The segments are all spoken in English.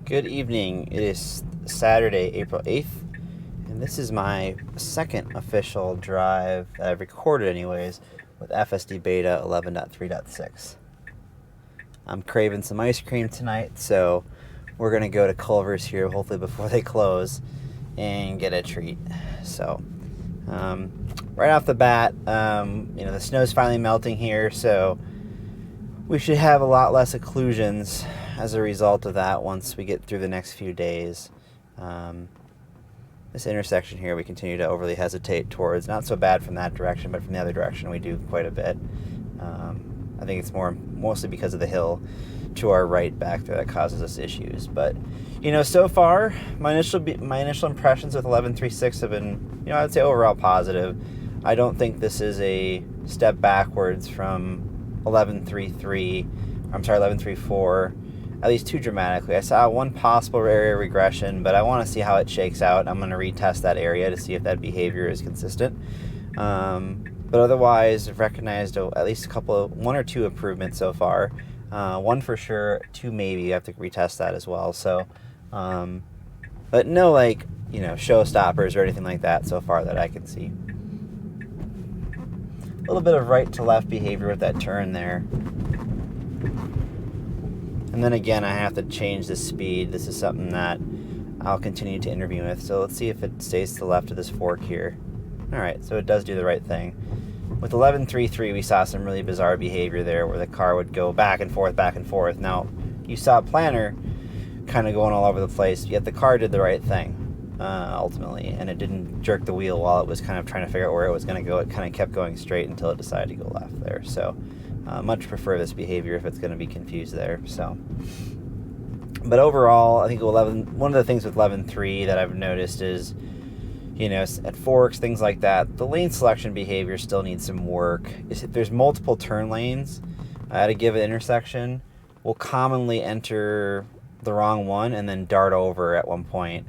Good evening. It is Saturday, April 8th, and this is my second official drive that I've recorded anyways with FSD Beta 11.3.6. I'm craving some ice cream tonight, so we're going to go to Culvers here, hopefully before they close, and get a treat. So, right off the bat, the snow's finally melting here, so we should have a lot less occlusions as a result of that once we get through the next few days. This intersection here we continue to overly hesitate towards. Not so bad from that direction, but from the other direction we do quite a bit. I think it's mostly because of the hill to our right back there that causes us issues. But so far my initial impressions with 11.3.6 have been, I would say overall positive. I don't think this is a step backwards from 11.3.4, at least too dramatically. I saw one possible area one but I want to see how it shakes out. I'm going to retest that area to see if that behavior is consistent. But otherwise, I've recognized at least one or two improvements so far. One for sure, two maybe. You have to retest that as well. So, but no showstoppers or anything like that so far that I can see. A little bit of right to left behavior with that turn there. And then again, I have to change the speed. This is something that I'll continue to intervene with. So let's see if it stays to the left of this fork here. All right, so it does do the right thing. With 11.3.3, we saw some really bizarre behavior there where the car would go back and forth, back and forth. Now, you saw planner kind of going all over the place, yet the car did the right thing ultimately, and it didn't jerk the wheel while it was kind of trying to figure out where it was going to go. It kind of kept going straight until it decided to go left there. So much prefer this behavior if it's going to be confused there. So, but overall, I think one of the things with 11.3 that I've noticed is, at forks, things like that, the lane selection behavior still needs some work. If there's multiple turn lanes at a given intersection, we'll commonly enter the wrong one and then dart over at one point.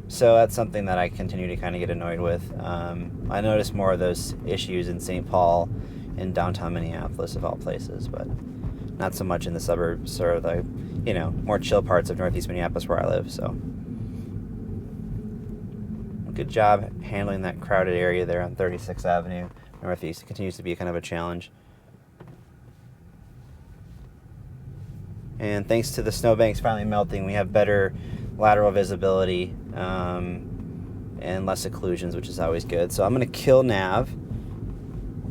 So that's something that I continue to kind of get annoyed with. I notice more of those issues in St. Paul in downtown Minneapolis, of all places, but not so much in the suburbs or the, more chill parts of northeast Minneapolis where I live. So good job handling that crowded area there on 36th Avenue Northeast. It continues to be kind of a challenge. And thanks to the snowbanks finally melting, we have better lateral visibility and less occlusions, which is always good. So I'm going to kill nav,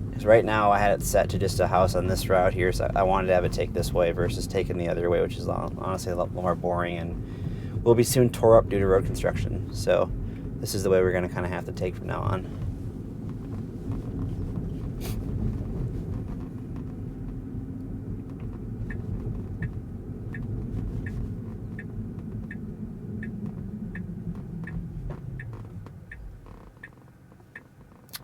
because right now I had it set to just a house on this route here, so I wanted to have it take this way versus taking the other way, which is honestly a lot more boring and will be soon tore up due to road construction. So this is the way we're going to kind of have to take from now on.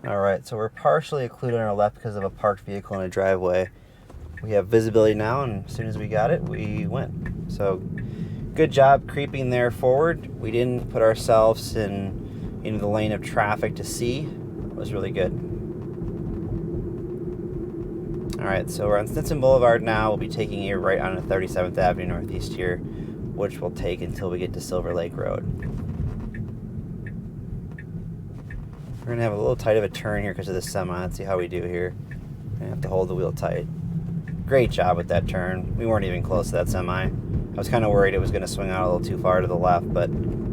All right, so we're partially occluded on our left because of a parked vehicle in a driveway. We have visibility now, and as soon as we got it, we went. So good job creeping there forward. We didn't put ourselves into the lane of traffic to see. It was really good. All right, so we're on Stinson Boulevard now. We'll be taking a right on 37th Avenue Northeast here, which will take until we get to Silver Lake Road. We're going to have a little tight of a turn here because of the semi. Let's see how we do here. We're going to have to hold the wheel tight. Great job with that turn. We weren't even close to that semi. I was kind of worried it was going to swing out a little too far to the left, but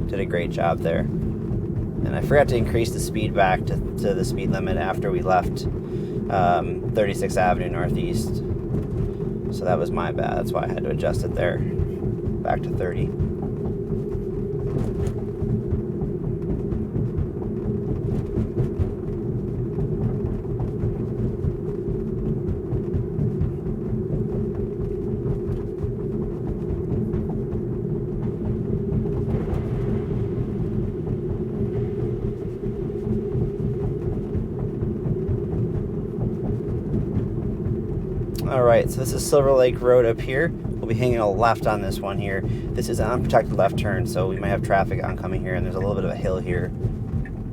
did a great job there. And I forgot to increase the speed back to the speed limit after we left 36th Avenue Northeast. So that was my bad. That's why I had to adjust it there. Back to 30. All right, so this is Silver Lake Road up here. We'll be hanging a left on this one here. This is an unprotected left turn, so we might have traffic oncoming here, and there's a little bit of a hill here.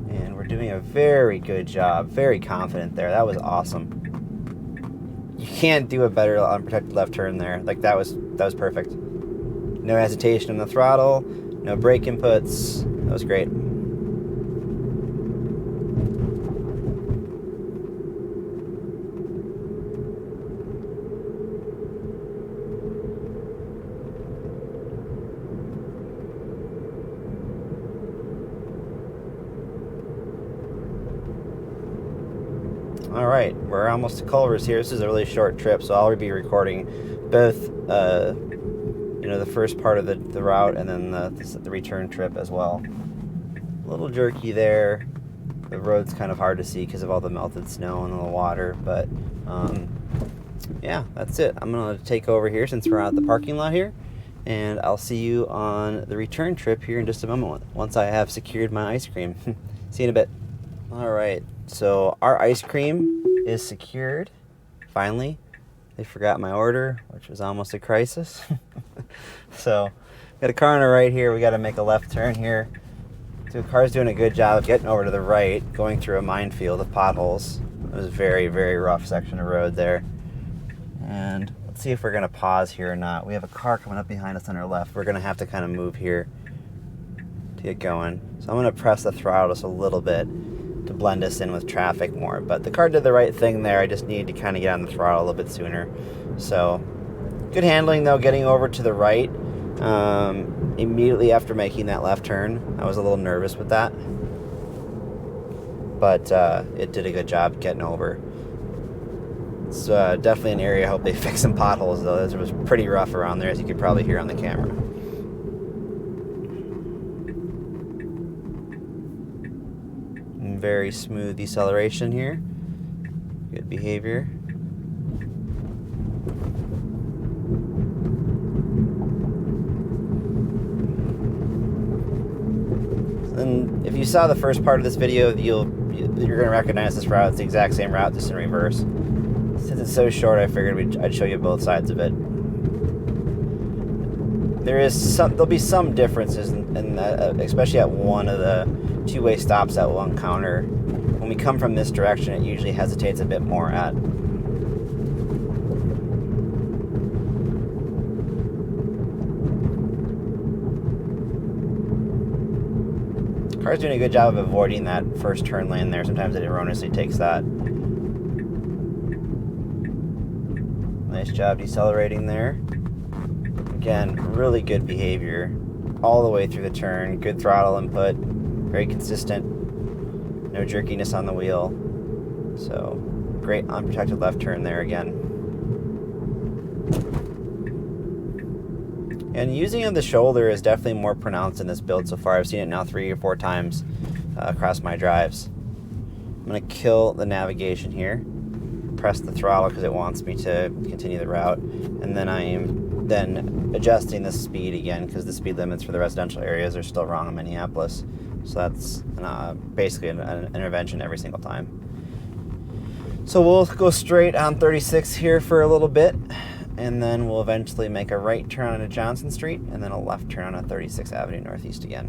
And we're doing a very good job, very confident there. That was awesome. You can't do a better unprotected left turn there. Like that was perfect. No hesitation in the throttle, no brake inputs. That was great. All right, we're almost to Culvers here. This is a really short trip, so I'll be recording both, the first part of the route and then the return trip as well. A little jerky there. The road's kind of hard to see because of all the melted snow and the water, but yeah, that's it. I'm gonna take over here since we're at the parking lot here, and I'll see you on the return trip here in just a moment once I have secured my ice cream. See you in a bit. All right, so our ice cream is secured. Finally, they forgot my order, which was almost a crisis. So, got a car on the right here. We got to make a left turn here. So the car's doing a good job of getting over to the right, going through a minefield of potholes. It was a very, very rough section of road there. And let's see if we're going to pause here or not. We have a car coming up behind us on our left. We're going to have to kind of move here to get going. So I'm going to press the throttle just a little bit to blend us in with traffic more. But the car did the right thing there. I just needed to kind of get on the throttle a little bit sooner. So good handling though, getting over to the right immediately after making that left turn. I was a little nervous with that, but it did a good job getting over. It's definitely an area I hope they fix some potholes though. It was pretty rough around there, as you could probably hear on the camera. Very smooth deceleration here. Good behavior. And if you saw the first part of this video, you're going to recognize this route. It's the exact same route, just in reverse. Since it's so short, I figured I'd show you both sides of it. There'll be some differences, especially at one of the two-way stops that we'll encounter. When we come from this direction, it usually hesitates a bit more at. Car's doing a good job of avoiding that first turn lane there. Sometimes it erroneously takes that. Nice job decelerating there. Again, really good behavior all the way through the turn. Good throttle input, very consistent. No jerkiness on the wheel. So, great unprotected left turn there again. And using of the shoulder is definitely more pronounced in this build so far. I've seen it now 3 or 4 times across my drives. I'm going to kill the navigation here. Press the throttle because it wants me to continue the route. And then I am then adjusting the speed again because the speed limits for the residential areas are still wrong in Minneapolis. So that's basically an intervention every single time. So we'll go straight on 36 here for a little bit, and then we'll eventually make a right turn onto Johnson Street, and then a left turn on 36th Avenue Northeast again.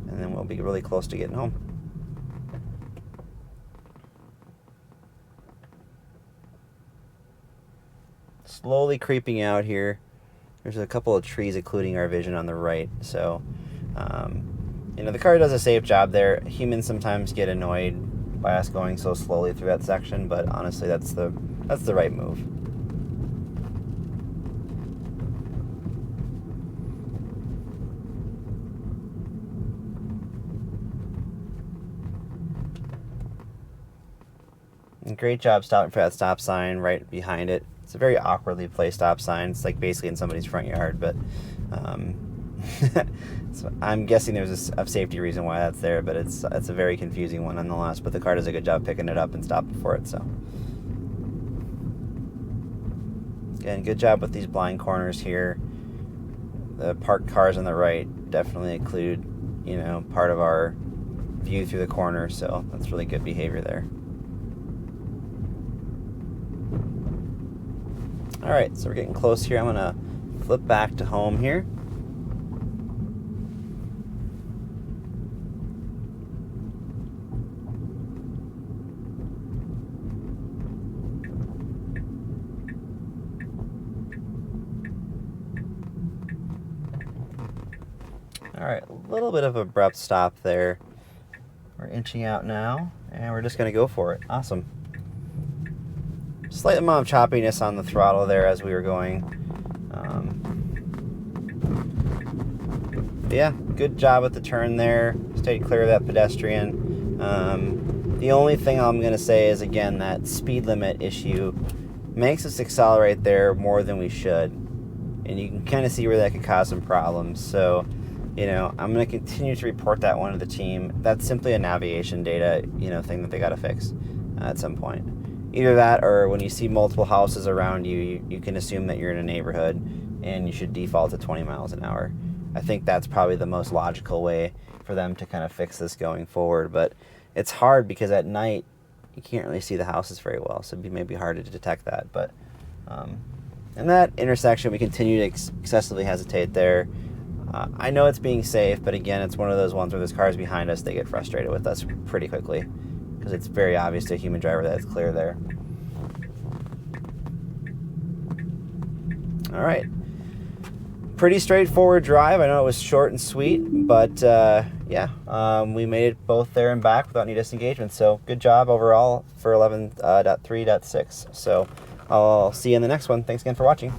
And then we'll be really close to getting home. Slowly creeping out here. There's a couple of trees occluding our vision on the right, so the car does a safe job there. Humans sometimes get annoyed by us going so slowly through that section, but honestly, that's the right move. And great job stopping for that stop sign right behind it. It's a very awkwardly placed stop sign. It's like basically in somebody's front yard, but so I'm guessing there's a safety reason why that's there, but it's a very confusing one nonetheless. But the car does a good job picking it up and stopping for it. So again, good job with these blind corners here. The parked cars on the right definitely occlude, part of our view through the corner. So that's really good behavior there. All right, so we're getting close here. I'm gonna flip back to home here. All right, a little bit of abrupt stop there. We're inching out now, and we're just going to go for it. Awesome. Slight amount of choppiness on the throttle there as we were going. But yeah, good job with the turn there. Stayed clear of that pedestrian. The only thing I'm going to say is, again, that speed limit issue makes us accelerate there more than we should. And you can kind of see where that could cause some problems. So, you know, I'm going to continue to report that one to the team. That's simply a navigation data, you know, thing that they got to fix at some point. Either that, or when you see multiple houses around you, you can assume that you're in a neighborhood and you should default to 20 miles an hour. I think that's probably the most logical way for them to kind of fix this going forward. But it's hard because at night you can't really see the houses very well, so it'd be maybe hard to detect that. But in that intersection, we continue to excessively hesitate there. I know it's being safe, but again, it's one of those ones where there's cars behind us, they get frustrated with us pretty quickly because it's very obvious to a human driver that it's clear there. All right. Pretty straightforward drive. I know it was short and sweet, but yeah, we made it both there and back without any disengagements. So good job overall for 11.3.6. So I'll see you in the next one. Thanks again for watching.